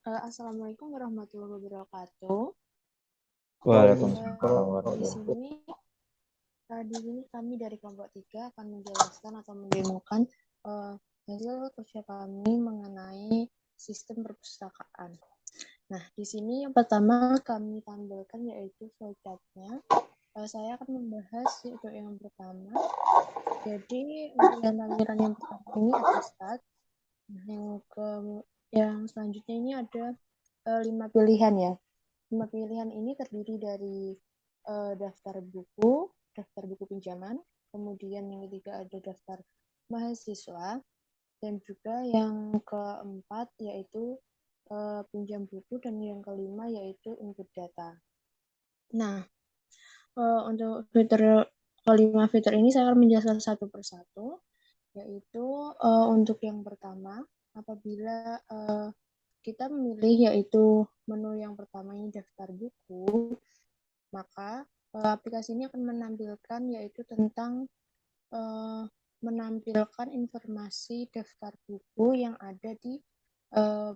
Assalamualaikum warahmatullahi wabarakatuh. Waalaikumsalam Di warahmatullahi sini kami dari kelompok 3 akan menjelaskan atau mendemokan hasil kerja kami mengenai sistem perpustakaan. Nah, di sini yang pertama kami tampilkan yaitu flowchart-nya. Saya akan membahas untuk yang pertama. Jadi untuk yang tampilan yang pertama ini ada start. Yang selanjutnya ini ada 5 pilihan ya. 5 pilihan ini terdiri dari daftar buku pinjaman, kemudian yang ketiga ada daftar mahasiswa, dan juga yang keempat yaitu pinjam buku, dan yang kelima yaitu input data. Nah, untuk kelima fitur ini saya akan menjelaskan satu persatu, yaitu untuk yang pertama, apabila kita memilih yaitu menu yang pertama ini daftar buku, maka aplikasi ini akan menampilkan yaitu tentang menampilkan informasi daftar buku yang ada di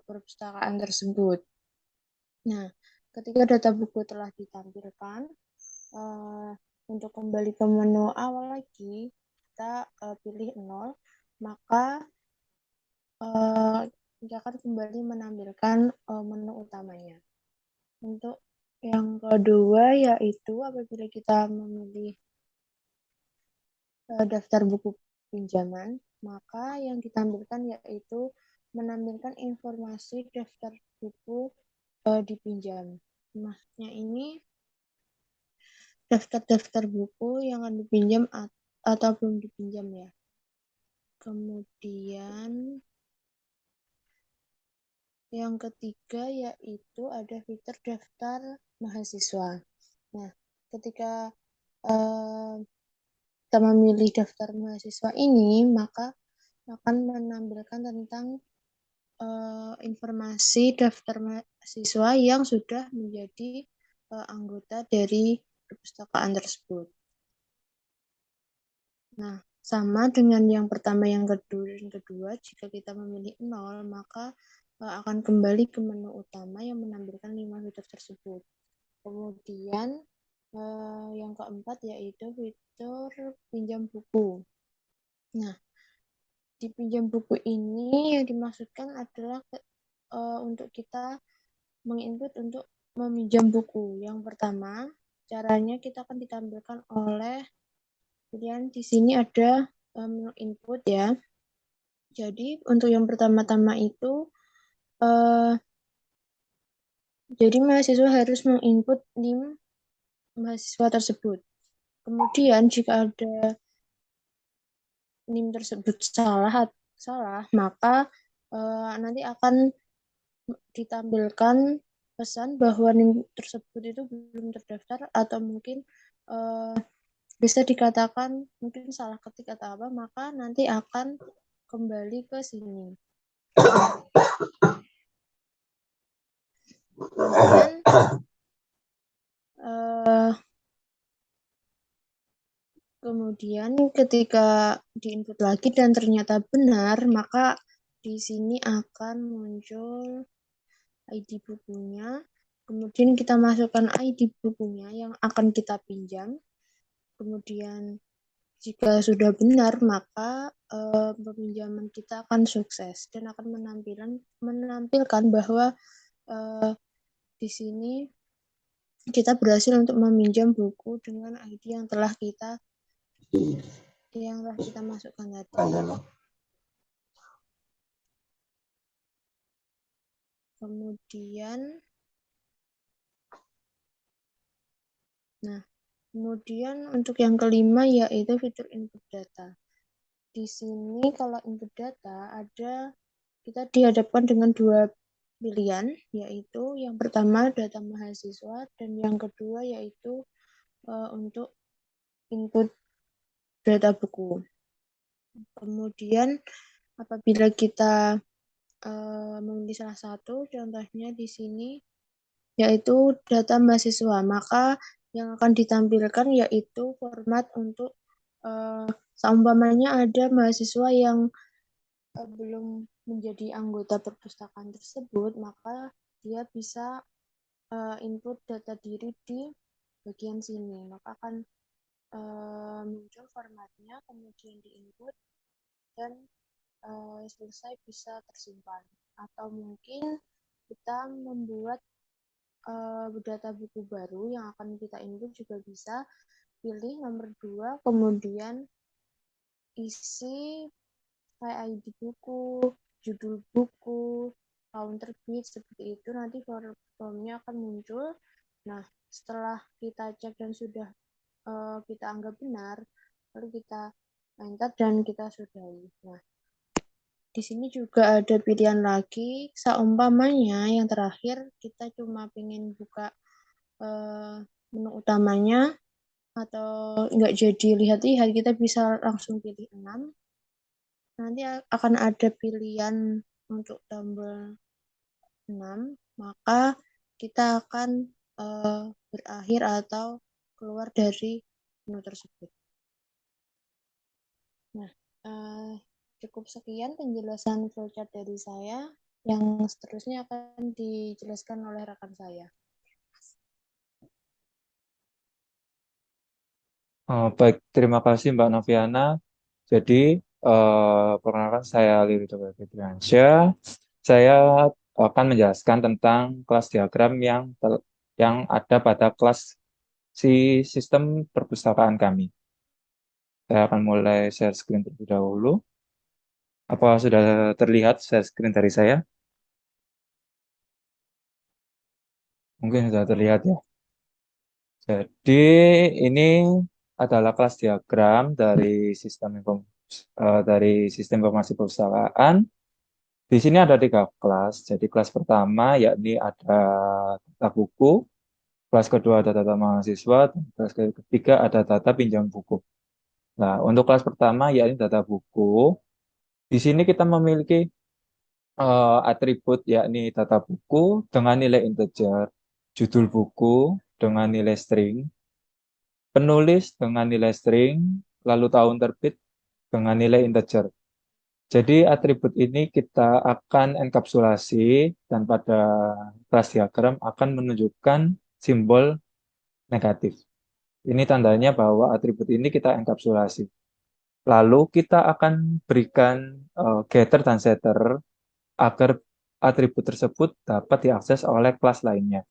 perpustakaan tersebut. Nah, ketika data buku telah ditampilkan, untuk kembali ke menu awal lagi, kita pilih 0, maka kita akan kembali menampilkan menu utamanya. Untuk yang kedua yaitu apabila kita memilih daftar buku pinjaman, maka yang ditampilkan yaitu menampilkan informasi daftar buku dipinjam. Maksudnya ini daftar-daftar buku yang akan dipinjam atau belum dipinjam ya. Kemudian yang ketiga yaitu ada fitur daftar mahasiswa. Nah, ketika kita memilih daftar mahasiswa ini, maka akan menampilkan tentang informasi daftar mahasiswa yang sudah menjadi anggota dari perpustakaan tersebut. Nah, sama dengan yang pertama, yang kedua, jika kita memilih 0, maka akan kembali ke menu utama yang menampilkan 5 fitur tersebut. Kemudian yang keempat yaitu fitur pinjam buku. Nah, di pinjam buku ini yang dimaksudkan adalah untuk kita menginput untuk meminjam buku. Yang pertama, caranya kita akan ditampilkan oleh pilihan di sini ada menu input ya. Jadi untuk yang pertama-tama itu jadi mahasiswa harus menginput NIM mahasiswa tersebut. Kemudian jika ada NIM tersebut salah, maka nanti akan ditampilkan pesan bahwa NIM tersebut itu belum terdaftar, atau mungkin bisa dikatakan mungkin salah ketik atau apa, maka nanti akan kembali ke sini. Kemudian ketika diinput lagi dan ternyata benar, maka di sini akan muncul ID bukunya. Kemudian kita masukkan ID bukunya yang akan kita pinjam. Kemudian jika sudah benar, maka peminjaman kita akan sukses dan akan menampilkan bahwa di sini kita berhasil untuk meminjam buku dengan ID yang telah kita masukkan tadi. Kemudian untuk yang kelima yaitu fitur input data. Di sini kalau input data kita dihadapkan dengan dua pilihan, yaitu yang pertama data mahasiswa dan yang kedua yaitu untuk input data buku. Kemudian apabila kita memilih salah satu, contohnya di sini yaitu data mahasiswa, maka yang akan ditampilkan yaitu format untuk seumpamanya ada mahasiswa yang belum menjadi anggota perpustakaan tersebut, maka dia bisa input data diri di bagian sini. Maka akan muncul formatnya, kemudian diinput, dan selesai bisa tersimpan. Atau mungkin kita membuat data buku baru yang akan kita input juga bisa. Pilih nomor 2, kemudian isi kayak ID buku, judul buku, tahun terbit, seperti itu. Nanti formnya akan muncul. Nah, setelah kita cek dan sudah kita anggap benar, lalu kita enter dan kita sudahi. Nah, di sini juga ada pilihan lagi, seumpamanya yang terakhir kita cuma pengen buka menu utamanya atau nggak jadi lihat-lihat, kita bisa langsung pilih 6. Nanti akan ada pilihan untuk tombol 6, maka kita akan berakhir atau keluar dari menu tersebut. Nah, cukup sekian penjelasan flowchart dari saya. Yang seterusnya akan dijelaskan oleh rekan saya. Baik, terima kasih Mbak Noviana. Jadi, perkenalkan saya Liridho Febriansyah. Saya akan menjelaskan tentang kelas diagram yang ada pada kelas sistem perpustakaan kami. Saya akan mulai share screen terlebih dahulu. Apa sudah terlihat share screen dari saya? Mungkin sudah terlihat ya. Jadi ini adalah kelas diagram dari sistem informasi perpustakaan. Di sini ada 3 kelas. Jadi kelas pertama yakni ada data buku, kelas kedua ada data mahasiswa, dan kelas ketiga ada data pinjam buku. Nah, untuk kelas pertama yakni data buku, di sini kita memiliki atribut yakni data buku dengan nilai integer, judul buku dengan nilai string, penulis dengan nilai string, lalu tahun terbit dengan nilai integer. Jadi atribut ini kita akan enkapsulasi dan pada kelas diagram akan menunjukkan simbol negatif. Ini tandanya bahwa atribut ini kita enkapsulasi. Lalu kita akan berikan getter dan setter agar atribut tersebut dapat diakses oleh kelas lainnya.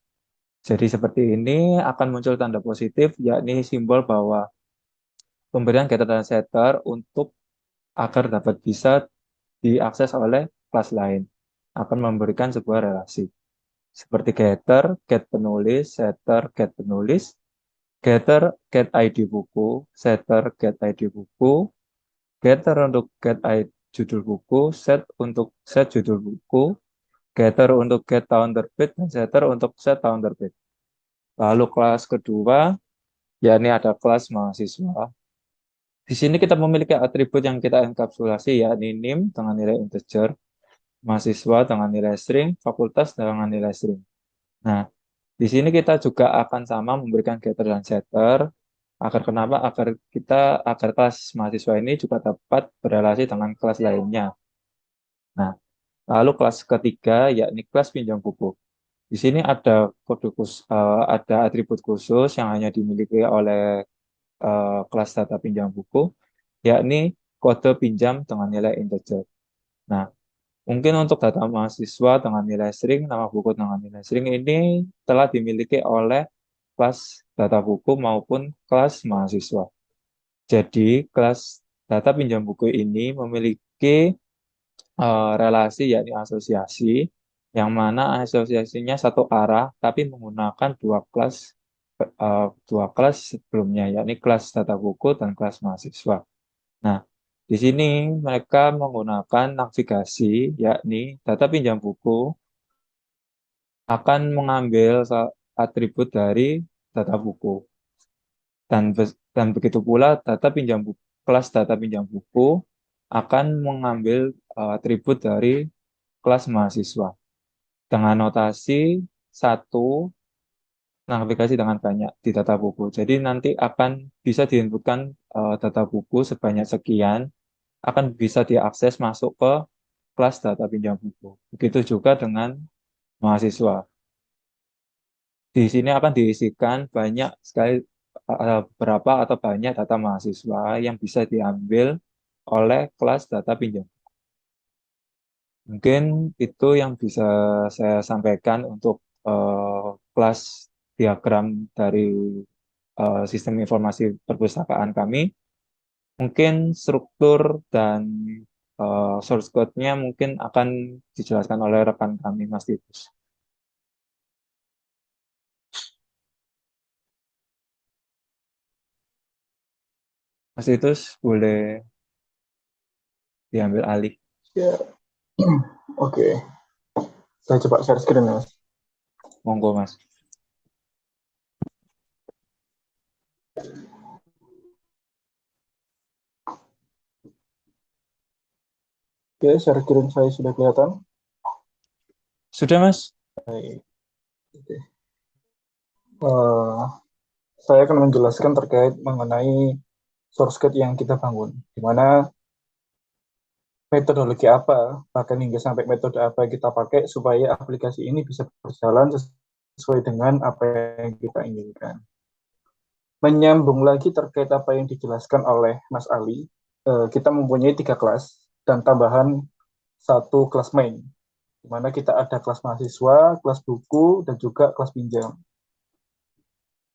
Jadi seperti ini akan muncul tanda positif, yakni simbol bahwa pemberian getter dan setter untuk agar dapat bisa diakses oleh kelas lain akan memberikan sebuah relasi. Seperti getter, get penulis, setter, get penulis, getter, get ID buku, setter, get ID buku, getter untuk get ID judul buku, set untuk set judul buku, getter untuk get tahun terbit, dan setter untuk set tahun terbit. Lalu kelas kedua, yakni ada kelas mahasiswa. Di sini kita memiliki atribut yang kita enkapsulasi, yakni NIM dengan nilai integer, mahasiswa dengan nilai string, fakultas dengan nilai string. Nah, di sini kita juga akan sama memberikan getter dan setter. Agar kenapa? Agar kelas mahasiswa ini juga dapat berrelasi dengan kelas lainnya. Nah, lalu kelas ketiga yakni kelas pinjam buku. Di sini ada ada atribut khusus yang hanya dimiliki oleh kelas data pinjam buku, yakni kode pinjam dengan nilai integer. Nah, mungkin untuk data mahasiswa dengan nilai string, nama buku dengan nilai string ini telah dimiliki oleh kelas data buku maupun kelas mahasiswa. Jadi, kelas data pinjam buku ini memiliki relasi yakni asosiasi, yang mana asosiasinya satu arah tapi menggunakan dua kelas sebelumnya, yakni kelas data buku dan kelas mahasiswa. Nah, di sini mereka menggunakan navigasi, yakni data pinjam buku akan mengambil atribut dari data buku. Dan begitu pula kelas data pinjam buku akan mengambil atribut dari kelas mahasiswa dengan notasi 1 navigasi dengan banyak di data buku. Jadi nanti akan bisa diinputkan data buku sebanyak sekian akan bisa diakses masuk ke kelas data pinjam buku. Begitu juga dengan mahasiswa. Di sini akan diisikan banyak sekali berapa atau banyak data mahasiswa yang bisa diambil oleh kelas data pinjam. Mungkin itu yang bisa saya sampaikan untuk kelas diagram dari sistem informasi perpustakaan kami. Mungkin struktur dan source code-nya mungkin akan dijelaskan oleh rekan kami, Mas Titus. Mas Titus boleh diambil alih. Ya, oke. Saya coba share screen, Mas. Monggo, Mas. Oke, share screen saya sudah kelihatan. Sudah, Mas? Baik. Oke. Saya akan menjelaskan terkait mengenai source code yang kita bangun, di mana metodologi apa, bahkan hingga sampai metode apa yang kita pakai supaya aplikasi ini bisa berjalan sesuai dengan apa yang kita inginkan. Menyambung lagi terkait apa yang dijelaskan oleh Mas Ali, kita mempunyai 3 kelas dan tambahan 1 kelas main, di mana kita ada kelas mahasiswa, kelas buku, dan juga kelas pinjam.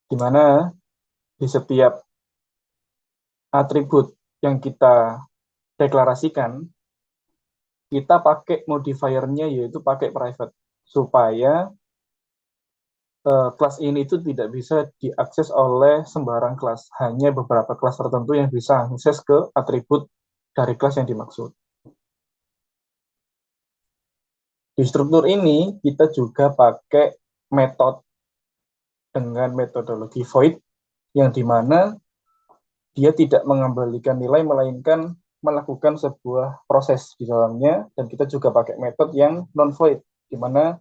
Di mana di setiap atribut yang kita deklarasikan, kita pakai modifier-nya yaitu pakai private, supaya kelas ini itu tidak bisa diakses oleh sembarang kelas, hanya beberapa kelas tertentu yang bisa akses ke atribut dari kelas yang dimaksud. Di struktur ini, kita juga pakai metode dengan metodologi void, yang dimana dia tidak mengembalikan nilai, melainkan melakukan sebuah proses di dalamnya, dan kita juga pakai metode yang non-void, di mana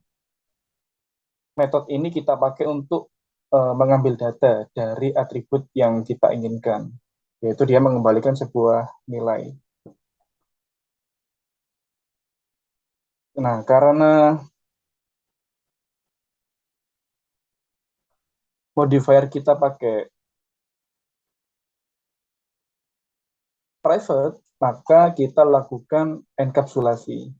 metode ini kita pakai untuk mengambil data dari atribut yang kita inginkan, yaitu dia mengembalikan sebuah nilai. Nah, karena modifier kita pakai private, maka kita lakukan enkapsulasi,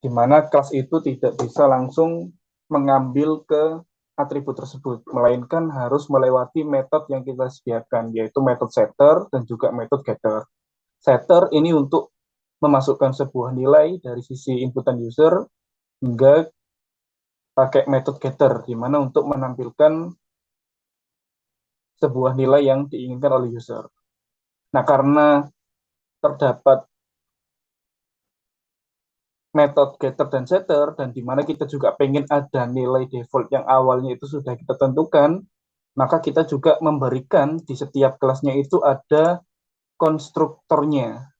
di mana kelas itu tidak bisa langsung mengambil ke atribut tersebut, melainkan harus melewati metode yang kita sediakan, yaitu metode setter dan juga metode getter. Setter ini untuk memasukkan sebuah nilai dari sisi inputan user, hingga pakai metode getter, di mana untuk menampilkan sebuah nilai yang diinginkan oleh user. Nah, karena terdapat metode getter dan setter, dan di mana kita juga pengen ada nilai default yang awalnya itu sudah kita tentukan, maka kita juga memberikan di setiap kelasnya itu ada konstruktornya.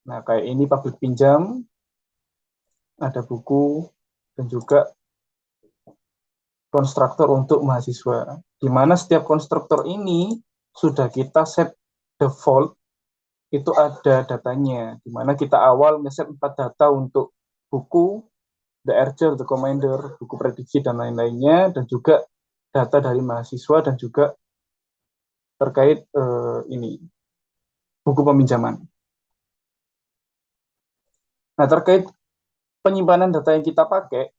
Nah, kayak ini public pinjam, ada buku, dan juga konstruktor untuk mahasiswa, di mana setiap konstruktor ini sudah kita set default, itu ada datanya, di mana kita awal ngeset 4 data untuk buku, the Archer, the Commander, buku prediksi, dan lain-lainnya, dan juga data dari mahasiswa, dan juga terkait ini, buku peminjaman. Nah, terkait penyimpanan data yang kita pakai,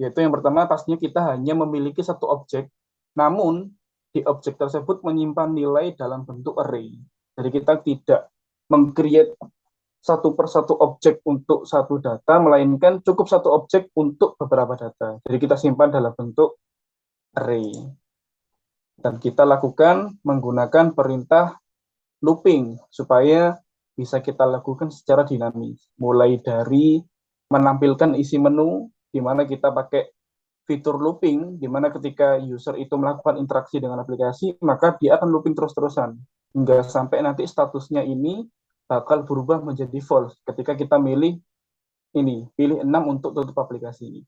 yaitu yang pertama pastinya kita hanya memiliki satu objek, namun di objek tersebut menyimpan nilai dalam bentuk array. Jadi kita tidak meng-create satu persatu objek untuk satu data, melainkan cukup satu objek untuk beberapa data. Jadi kita simpan dalam bentuk array. Dan kita lakukan menggunakan perintah looping, supaya bisa kita lakukan secara dinamis. Mulai dari menampilkan isi menu, di mana kita pakai fitur looping, di mana ketika user itu melakukan interaksi dengan aplikasi, maka dia akan looping terus-terusan, hingga sampai nanti statusnya ini bakal berubah menjadi false ketika kita pilih 6 untuk tutup aplikasi.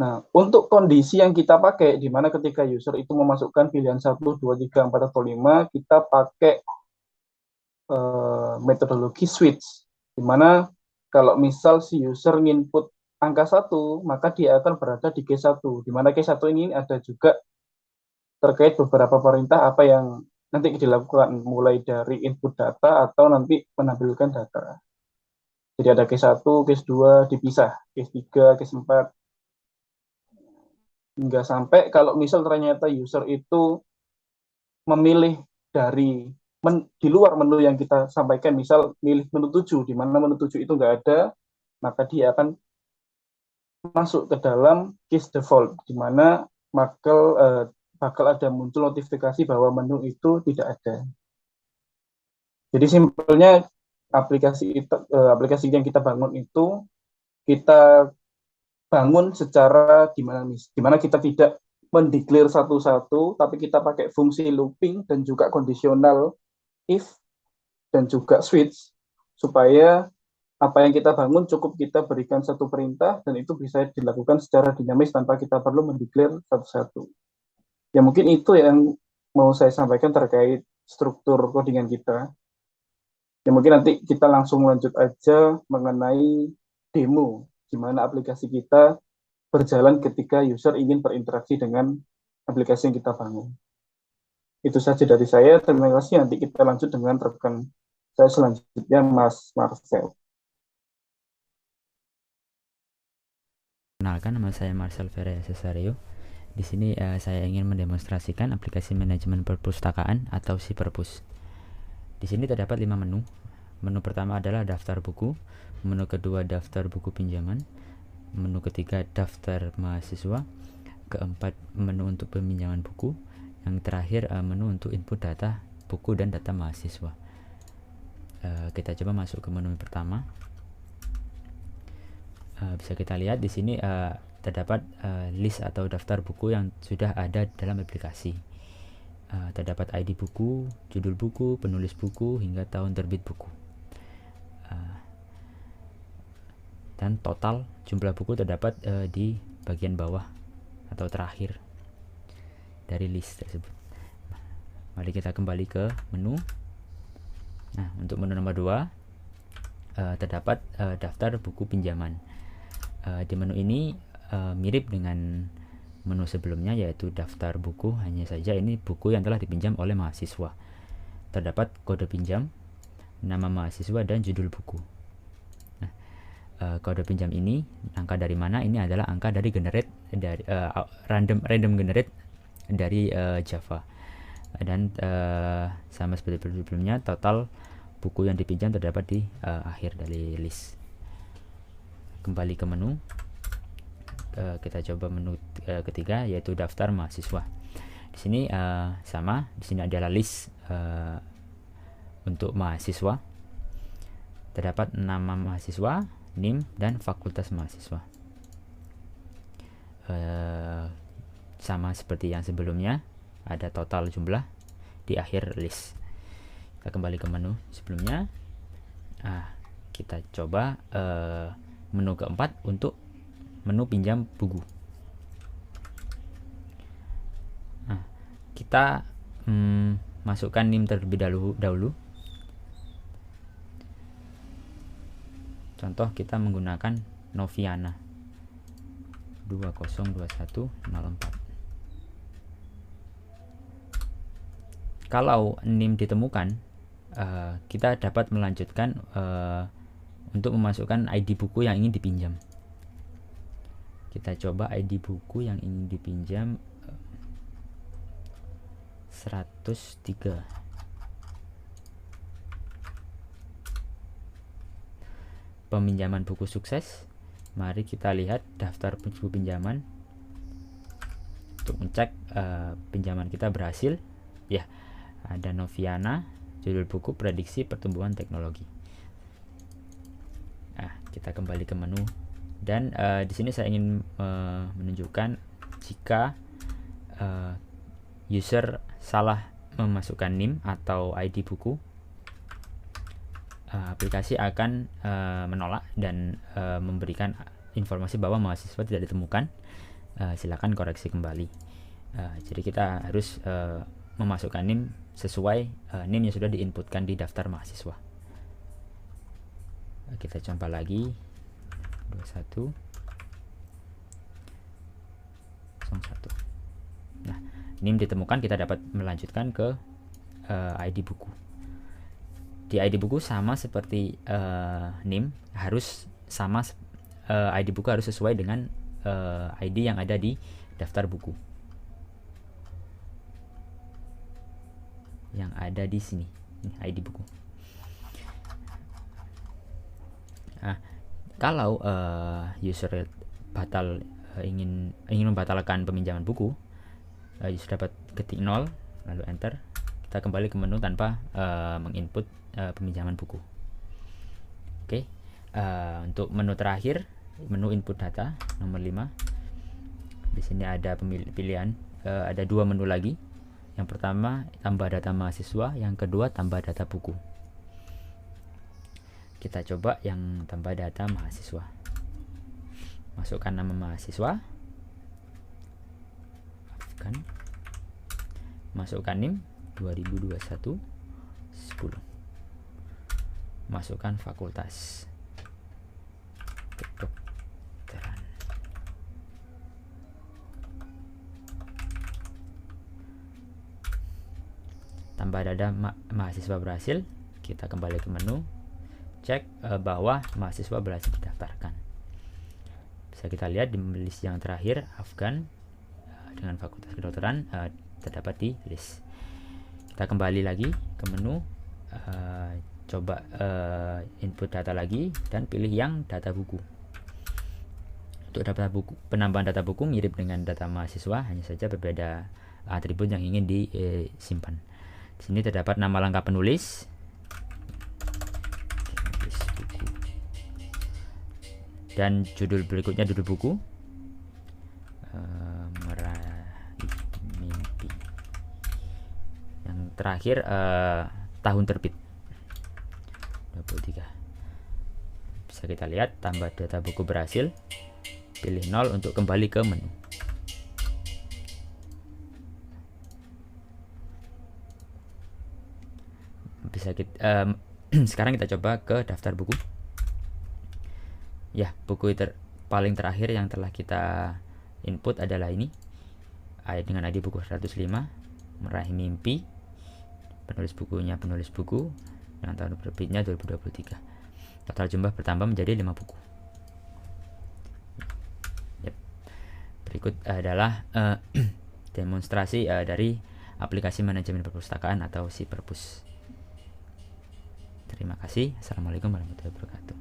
Nah, untuk kondisi yang kita pakai, di mana ketika user itu memasukkan pilihan 1, 2, 3, 4, atau 5, kita pakai metodologi switch, di mana kalau misal si user input angka 1, maka dia akan berada di case 1, di mana case 1 ini ada juga terkait beberapa perintah apa yang nanti dilakukan, mulai dari input data atau nanti menampilkan data. Jadi ada case 1, case 2 dipisah, case 3, case 4, hingga sampai kalau misal ternyata user itu memilih dari di luar menu yang kita sampaikan, misal milih menu 7, di mana menu 7 itu nggak ada, maka dia akan masuk ke dalam case default, di mana bakal ada muncul notifikasi bahwa menu itu tidak ada. Jadi simpelnya aplikasi yang kita bangun itu kita bangun secara dimana kita tidak mendeklar satu-satu, tapi kita pakai fungsi looping dan juga kondisional if dan juga switch, supaya apa yang kita bangun cukup kita berikan satu perintah dan itu bisa dilakukan secara dinamis tanpa kita perlu mendeklar satu-satu. Ya mungkin itu yang mau saya sampaikan terkait struktur codingan kita. Ya mungkin nanti kita langsung lanjut aja mengenai demo, di mana aplikasi kita berjalan ketika user ingin berinteraksi dengan aplikasi yang kita bangun. Itu saja dari saya. Terima kasih. Nanti kita lanjut dengan rekan saya selanjutnya, Mas Marcel. Kenalkan, nama saya Marcel Ferreira Cesario. Di sini saya ingin mendemonstrasikan aplikasi manajemen perpustakaan atau si Perpus. Di sini terdapat 5 menu. Menu pertama adalah daftar buku, menu kedua daftar buku pinjaman, menu ketiga daftar mahasiswa, keempat menu untuk peminjaman buku, yang terakhir menu untuk input data buku dan data mahasiswa. Kita coba masuk ke menu pertama. Bisa kita lihat di sini terdapat list atau daftar buku yang sudah ada dalam aplikasi. Terdapat ID buku, judul buku, penulis buku, hingga tahun terbit buku. Dan total jumlah buku terdapat di bagian bawah atau terakhir dari list tersebut. Mari kita kembali ke menu. Nah, untuk menu nomor 2 terdapat daftar buku pinjaman. Di menu ini mirip dengan menu sebelumnya, yaitu daftar buku, hanya saja ini buku yang telah dipinjam oleh mahasiswa. Terdapat kode pinjam, nama mahasiswa, dan judul buku. Kode pinjam ini angka dari mana? Ini adalah angka dari random generate dari Java. Dan sama seperti sebelumnya, total buku yang dipinjam terdapat di akhir dari list. Kembali ke menu, kita coba menu ketiga, yaitu daftar mahasiswa. Di sini sama, di sini adalah list untuk mahasiswa. Terdapat nama mahasiswa, NIM, dan fakultas mahasiswa. Sama seperti yang sebelumnya, ada total jumlah di akhir list. Kita kembali ke menu sebelumnya. Kita coba menu keempat untuk menu pinjam buku. Kita masukkan NIM terlebih dahulu. Contoh, kita menggunakan Noviana 202104. Kalau NIM ditemukan, kita dapat melanjutkan untuk memasukkan ID buku yang ingin dipinjam. Kita coba ID buku yang ingin dipinjam 103. Peminjaman buku sukses. Mari kita lihat daftar buku pinjaman untuk mengecek pinjaman kita berhasil. Ya, ada Noviana, judul buku prediksi pertumbuhan teknologi. Kita kembali ke menu, dan di sini saya ingin menunjukkan jika user salah memasukkan NIM atau ID buku, aplikasi akan menolak dan memberikan informasi bahwa mahasiswa tidak ditemukan. silakan koreksi kembali. Jadi kita harus memasukkan NIM sesuai NIM yang sudah diinputkan di daftar mahasiswa. Kita coba lagi 2101. Nah, NIM ditemukan, kita dapat melanjutkan ke ID buku. Di ID buku sama seperti NIM, harus sama, ID buku harus sesuai dengan ID yang ada di daftar buku. Yang ada di sini, ini ID buku. Nah, kalau user batal ingin membatalkan peminjaman buku, user dapat ketik 0 lalu enter. Kita kembali ke menu tanpa menginput peminjaman buku. Oke. Untuk menu terakhir, menu input data nomor 5. Di sini ada pilihan, ada 2 menu lagi. Yang pertama tambah data mahasiswa, yang kedua tambah data buku. Kita coba yang tambah data mahasiswa. Masukkan nama mahasiswa, masukkan NIM 2021 10, masukkan fakultas kedokteran. Tambah data mahasiswa berhasil. Kita kembali ke menu, cek bahwa mahasiswa berhasil didaftarkan. Bisa kita lihat di list yang terakhir, Afgan dengan fakultas kedokteran terdapat di list. Kita kembali lagi ke menu, coba input data lagi dan pilih yang data buku. Untuk data buku, penambahan data buku mirip dengan data mahasiswa, hanya saja berbeda atribut yang ingin disimpan. Di sini terdapat nama lengkap penulis, dan judul berikutnya judul buku, Meraih Mimpi. Yang terakhir tahun terbit 23. Bisa kita lihat tambah data buku berhasil, pilih 0 untuk kembali ke menu. Bisa kita sekarang kita coba ke daftar buku. Ya, buku paling terakhir yang telah kita input adalah ini, dengan ID buku 105, Meraih Mimpi. Penulis bukunya penulis buku, yang tahun terbitnya 2023. Total jumlah bertambah menjadi 5 buku. Yep. Berikut adalah demonstrasi dari aplikasi manajemen perpustakaan atau si Perpus. Terima kasih. Assalamualaikum warahmatullahi wabarakatuh.